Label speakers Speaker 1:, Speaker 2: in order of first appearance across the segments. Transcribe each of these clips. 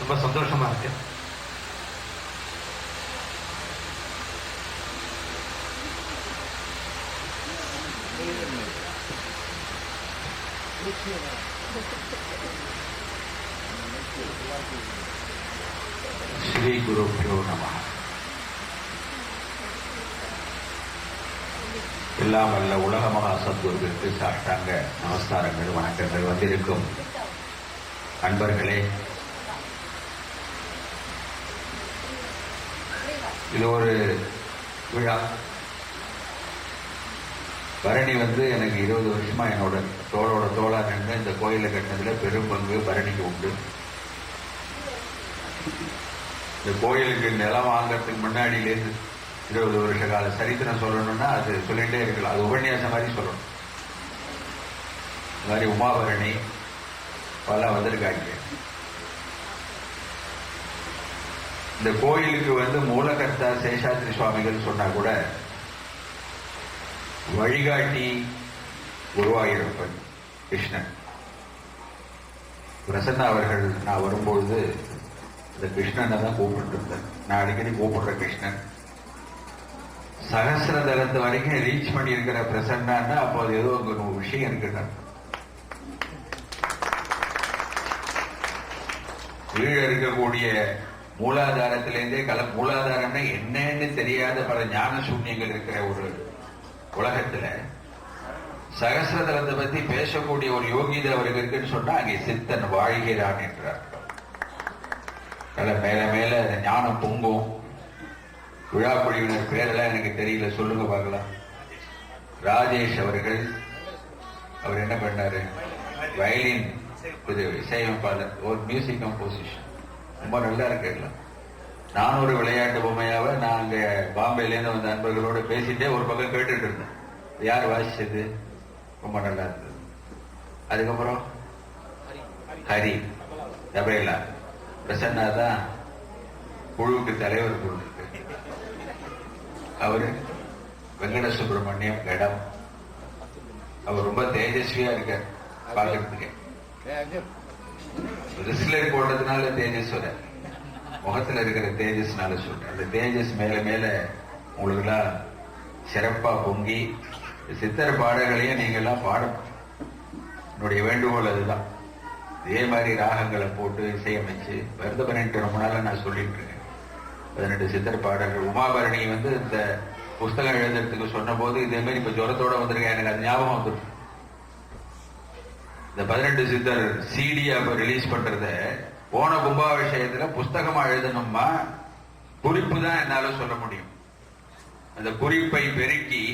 Speaker 1: ரொம்ப சந்தோஷமா இருக்கு. ஸ்ரீ குருப்யோ நமஹ. எல்லாம் வல்ல உலக மகா சத்குருவிற்கு சாஷ்டாங்க நமஸ்காரங்கள், வணக்கங்கள். வந்திருக்கும் அன்பர்களே, இது ஒரு விழா. பரணி எனக்கு 20 வருஷமா என்னோட தோளோட தோளா நின்று இந்த கோயிலை கட்டினதுல பெரும் பங்கு பரணிக்கு உண்டு. இந்த கோயிலுக்கு நிலம் வாங்கறதுக்கு முன்னாடியிலேருந்து 20 வருஷ கால சரித்திரம் சொல்லணும்னா அது சொல்லிட்டே இருக்கலாம். அது உபன்யாசம் மாதிரி சொல்லணும். இந்த மாதிரி உமாபரணி பல வந்திருக்காங்க. இந்த கோயிலுக்கு மூலகர்த்தா சேஷாத்ரி சுவாமிகள் சொன்னா கூட வழிகாட்டி குருவாயூரப்பன் கிருஷ்ணன். பிரசன்னா அவர்கள் நான் வரும்பொழுது இந்த கிருஷ்ணனை தான் கூப்பிட்டு இருந்தேன். நான் அடிக்கடி கூப்பிடுற கிருஷ்ணன். சகசிரதலத்து வரைக்கும் ரீச் பண்ணி இருக்கிற பிரசன்னான்னா அப்போ அது ஏதோ ஒரு விஷயம் இருக்குன்னு. கீழே இருக்கக்கூடிய மூலாதாரத்திலேருந்தே மூலாதாரம்னா என்னன்னு தெரியாத பல ஞான சூன்யங்கள் இருக்கிற ஒரு உலகத்துல சகசிரதலத்தை பத்தி பேசக்கூடிய ஒரு யோகிதை அவருக்கு இருக்குன்னு சொன்னா அங்கே சித்தன் வாழ்கிறான் என்றார். மேல மேல ஞானம் பொங்கும். விழா குழுவினர் பேரெல்லாம் எனக்கு தெரியல, சொல்லுங்க பார்க்கலாம். ராஜேஷ் அவர்கள், அவர் என்ன பண்ணாரு, வயலின் இசையமைப்பாளர், ஒரு மியூசிக் கம்போசிஷன் ரொம்ப நல்லா இருக்கு. நான் ஒரு விளையாட்டு பொம்மையாவ நான் அங்க பாம்பேலேருந்து வந்த நண்பர்களோட பேசிட்டே ஒரு பக்கம் கேட்டுட்டு இருந்தேன். யார் வாசிச்சது, ரொம்ப நல்லா இருந்தது. அதுக்கப்புறம் ஹரி தபேலா. பிரசன்னா தான் குழுவுக்கு தலைவர் குழு. அவரு வெங்கட சுப்பிரமணியம் கடம். அவர் ரொம்ப தேஜஸ்வியா இருக்கார் பாக்கிறதுக்கு. ரிஸ்லர் போட்டதுனால தேஜஸ்வர முகத்துல இருக்கிற தேஜஸ்னால சொல்றேன். அந்த தேஜஸ் மேல மேல உங்களுக்கு எல்லாம் சிறப்பா பொங்கி சித்தர் பாடல்களையும் நீங்க எல்லாம் பாடணும். என்னுடைய வேண்டுகோள் அதுதான். இதே மாதிரி ராகங்களை போட்டு இசையமைச்சு வருத 18 ரொம்ப நாளா நான் சொல்லிட்டு இருக்கேன். 18 சித்தர் பாடல்கள். உமாபரணி இந்த புஸ்தகம் எழுதுறதுக்கு சொன்ன போது இதே மாதிரி இப்ப ஜுரத்தோட வந்திருக்கேன். எனக்கு அது ஞாபகம் வந்துருக்கு. இந்த 18 சித்தர் சிடியா ரிலீஸ் பண்றத போன கும்பாபிஷேகத்துல புஸ்தகமா எழுதணுமா, குறிப்பு தான் என்னால சொல்ல முடியும். அந்த குறிப்பை பெருக்கி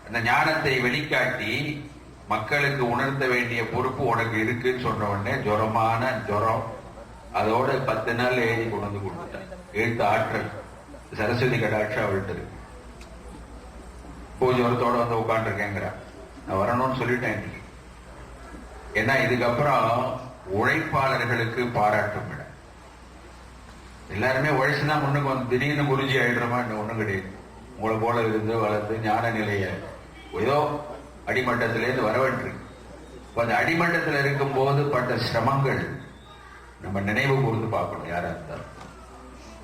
Speaker 1: அந்த ஞானத்தை வெளிக்காட்டி மக்களுக்கு உணர்த்த வேண்டிய பொறுப்பு உனக்கு இருக்குன்னு சொன்ன உடனே ஜுரமான ஜுரம் அதோட 10 நாள் எழுதி கொண்டு வந்து கொடுத்துட்டேன். எழுத்து ஆற்றல் சரஸ்வதி கடாட்சி அவள்கிட்ட இருக்கு. ஜுரத்தோட உட்காந்துருக்கேங்கிற நான் வரணும்னு சொல்லிட்டேன் இன்னைக்கு. ஏன்னா இதுக்கப்புறம் உழைப்பாளர்களுக்கு பாராட்டும் விட எல்லாருமே உழைச்சுதான் முன்னுக்கு திடீர்னு குருஜி ஆயிடுறோமா ஒண்ணும் கிடையாது. உங்களை போல இருந்து வளர்ந்து ஞான நிலைய ஏதோ அடிமட்டத்திலேருந்து வரவேண்டிருக்கு. அந்த அடிமட்டத்தில் இருக்கும் போது பட்ட சிரமங்கள் நம்ம நினைவு கூர்ந்து பார்க்கணும் யாரா இருந்தாலும்.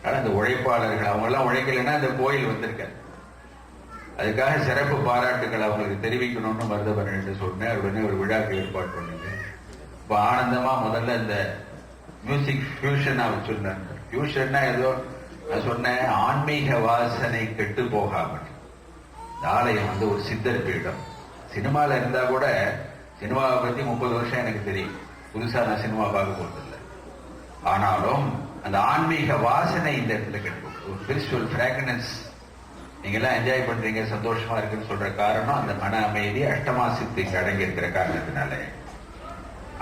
Speaker 1: ஆனா அந்த உழைப்பாளர்கள் அவங்க எல்லாம் உழைக்கலைன்னா அந்த கோயில் வந்திருக்காரு. அதுக்காக சிறப்பு பாராட்டுகள் அவங்களுக்கு தெரிவிக்கணும்னு மருதவரன் சொன்னேன். உடனே ஒரு விழாக்கு ஏற்பாடு பண்ணுங்க. இப்ப ஆனந்தமா முதல்ல இந்த மியூசிக் ஃபியூஷனா வச்சிருந்தாங்க. ஃபியூஷன்னா ஏதோ நான் சொன்னேன், ஆன்மீக வாசனை கெட்டு போகாமல். இந்த ஆலயம் ஒரு சித்தர் பீடம். சினிமால இருந்தா கூட சினிமாவை பத்தி 30 வருஷம் எனக்கு தெரியும். புதுசா நான் சினிமா பார்க்க போறதில்லை. ஆனாலும் அந்த ஆன்மீக வாசனை இந்த இடத்துல கிடைக்கும். ஒரு ஸ்பிரிச்சுவல் ஃபிராக்ரன்ஸ் நீங்க எல்லாம் என்ஜாய் பண்றீங்க, சந்தோஷமா இருக்குன்னு சொல்ற காரணம் அந்த மன அமைதி அஷ்டமா சித்தி அடங்கி இருக்கிற காரணத்தினால.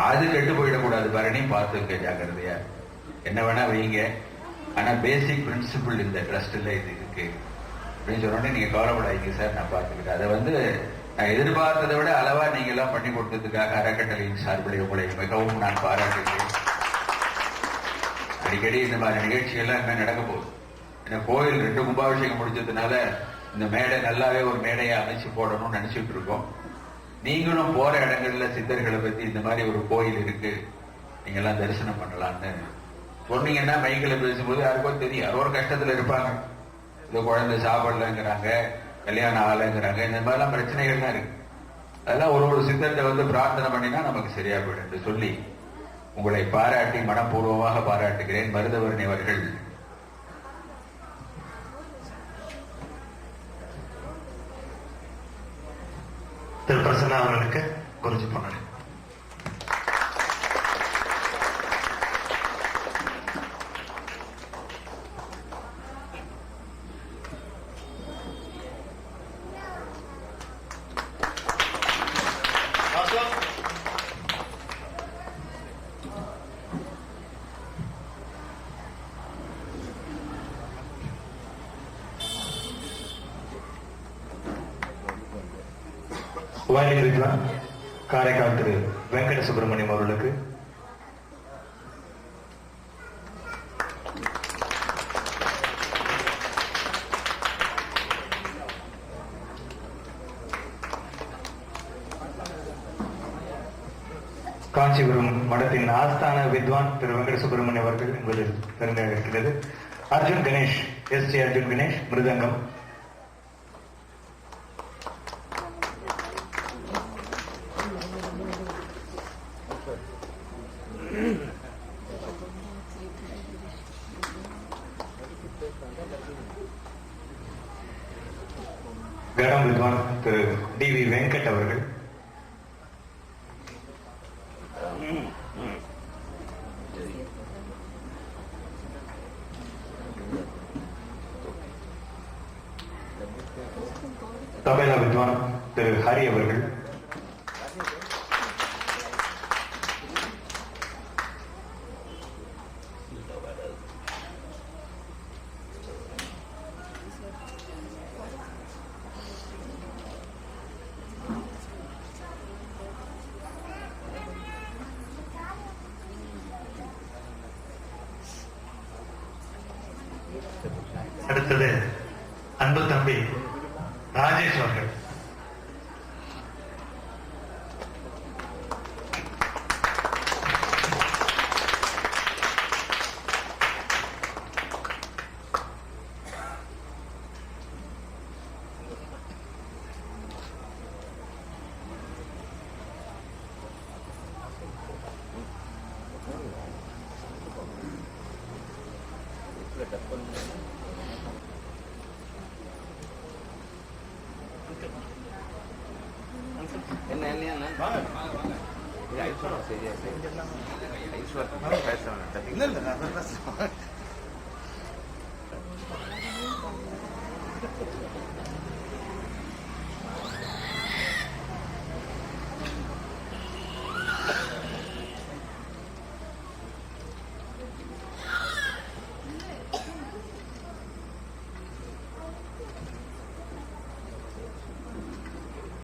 Speaker 1: அது கெட்டு போயிடக்கூடாது. பரணி பார்த்துக்க ஜாக்கிரதையா. என்ன வேணா வைங்க, ஆனா பேசிக் பிரின்சிபிள் இந்த ட்ரஸ்ட்ல இது இருக்கு அப்படின்னு சொன்னோடனே நீங்க கவலைப்படாதீங்க சார், நான் பார்த்துக்கிட்டேன். அதை நான் எதிர்பார்த்ததை விட அளவா நீங்க எல்லாம் பண்ணி கொடுத்ததுக்காக அறக்கட்டளையின் சார்பில் உங்களை மிகவும் நான் பாராட்டுகிறேன். அடிக்கடி இந்த மாதிரி நிகழ்ச்சிகள்லாம் என்ன நடக்க போகுது. ஏன்னா கோயில் 2 கும்பாபிஷேகம் முடிச்சதுனால இந்த மேடை நல்லாவே ஒரு மேடையை அமைச்சு போடணும்னு நினைச்சிட்டு இருக்கோம். நீங்களும் போற இடங்கள்ல சித்தர்களை பத்தி இந்த மாதிரி ஒரு கோயில் இருக்கு, நீங்க எல்லாம் தரிசனம் பண்ணலாம்னு சொன்னீங்கன்னா மைக்கில் பேசும்போது யாருக்கோ தெரியும், யாரோ ஒரு கஷ்டத்துல இருப்பாங்க. இந்த குழந்தை சாப்பிடலங்கிறாங்க, கல்யாணம் ஆகலைங்கிறாங்க, இந்த மாதிரிலாம் பிரச்சனைகள்லாம் இருக்கு. அதெல்லாம் ஒரு சித்தத்தை வந்து பிரார்த்தனை பண்ணினா நமக்கு சரியா போயிடும் என்று சொல்லி உங்களை பாராட்டி மனப்பூர்வமாக பாராட்டுகிறேன். மருதவரணி அவர்கள்
Speaker 2: திரு பிரசன்னா அவர்களுக்கு குறிச்சு பண்ண வாயிலிருக்கலாம். காரைக்கால் திரு வெங்கட சுப்பிரமணியம் அவர்களுக்கு காஞ்சிபுரம் மடத்தின் ஆஸ்தான வித்வான் திரு வெங்கட சுப்பிரமணியம் அவர்கள் என்பதில் பெருமையாக இருக்கிறது. அர்ஜுன் கணேஷ், எஸ் டி அர்ஜுன் கணேஷ் மிருதங்கம். கடம் வித்வான் திரு டி வி வெங்கட் அவர்கள். தபேலா வித்வான் திரு ஹரி அவர்கள். அடுத்தது அன்பு தம்பி ராஜேஷ் அவர்கள்.